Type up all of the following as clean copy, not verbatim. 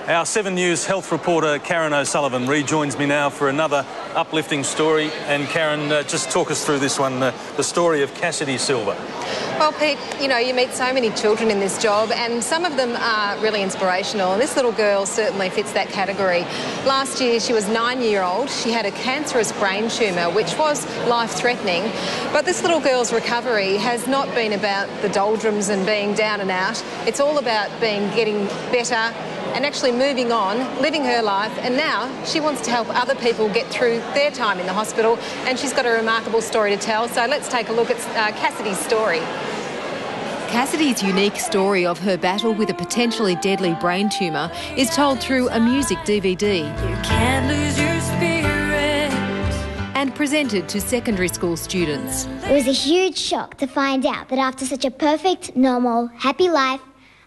Our 7 News health reporter Karen O'Sullivan rejoins me now for another uplifting story. And Karen, just talk us through this one, the story of Kassidy-Silver. Well, Pete, you know, you meet so many children in this job and some of them are really inspirational, and this little girl certainly fits that category. Last year she was 9-year-old. She had a cancerous brain tumour which was life-threatening, but this little girl's recovery has not been about the doldrums and being down and out. It's all about getting better and actually moving on, living her life, and now she wants to help other people get through their time in the hospital, and she's got a remarkable story to tell. So let's take a look at Kassidy's story. Kassidy's unique story of her battle with a potentially deadly brain tumour is told through a music DVD. You can't lose your spirit. And presented to secondary school students. It was a huge shock to find out that after such a perfect, normal, happy life,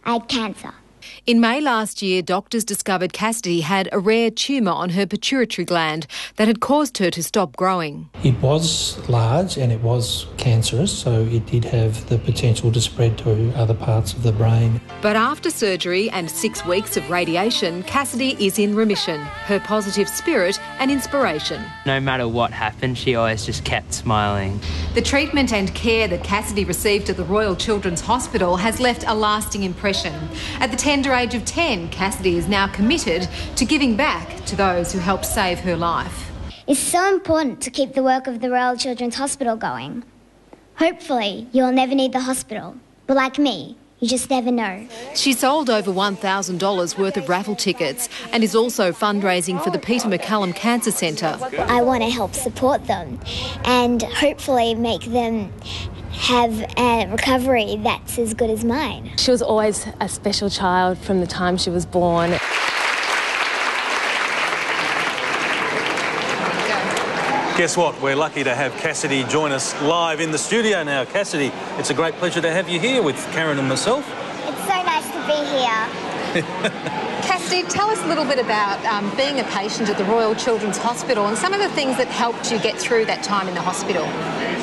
I had cancer. In May last year, doctors discovered Kassidy had a rare tumour on her pituitary gland that had caused her to stop growing. It was large and it was cancerous, so it did have the potential to spread to other parts of the brain. But after surgery and 6 weeks of radiation, Kassidy is in remission, her positive spirit an inspiration. No matter what happened, she always just kept smiling. The treatment and care that Kassidy received at the Royal Children's Hospital has left a lasting impression. At the tender age of 10, Kassidy is now committed to giving back to those who helped save her life. It's so important to keep the work of the Royal Children's Hospital going. Hopefully, you'll never need the hospital, but like me, you just never know. She sold over $1,000 worth of raffle tickets and is also fundraising for the Peter McCallum Cancer Centre. I want to help support them and hopefully make them have a recovery that's as good as mine. She was always a special child from the time she was born. Guess what? We're lucky to have Kassidy join us live in the studio now. Kassidy, it's a great pleasure to have you here with Karen and myself. It's so nice to be here. Kassidy, tell us a little bit about being a patient at the Royal Children's Hospital and some of the things that helped you get through that time in the hospital.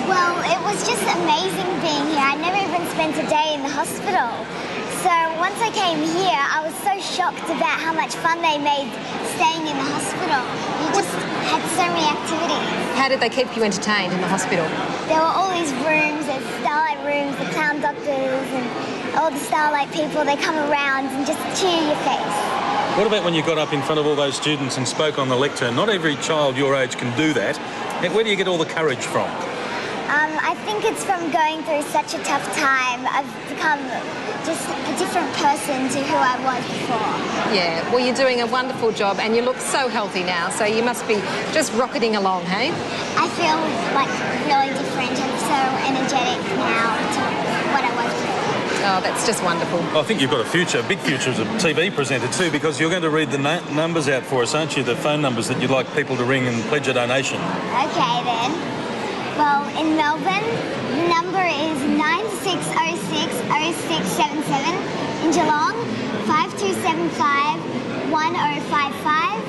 Well, it was just amazing being here. I never even spent a day in the hospital. So once I came here, I was so shocked about how much fun they made staying in the hospital. You just had so many activities. How did they keep you entertained in the hospital? There were all these rooms, there's starlight rooms, the clown doctors and all the starlight people. They come around and just cheer your face. What about when you got up in front of all those students and spoke on the lectern? Not every child your age can do that. Where do you get all the courage from? I think it's from going through such a tough time. I've become just a different person to who I was before. Yeah, well, you're doing a wonderful job and you look so healthy now, so you must be just rocketing along, hey? I feel like really different and so energetic now to what I was before. Oh, that's just wonderful. I think you've got a future, a big future as a TV presenter too, because you're going to read the numbers out for us, aren't you? The phone numbers that you'd like people to ring and pledge a donation. Okay, then. Well, in Melbourne, the number is 96060677. In Geelong, 5275 1055.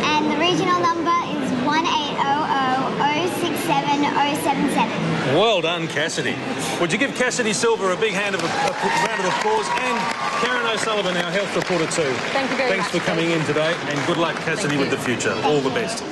And the regional number is 1800 067 077. Well done, Kassidy. Would you give Kassidy-Silver a big round of applause? And Karen O'Sullivan, our health reporter too. Thank you very much. Thanks for coming in today, and good luck, Kassidy, with the future. All the best.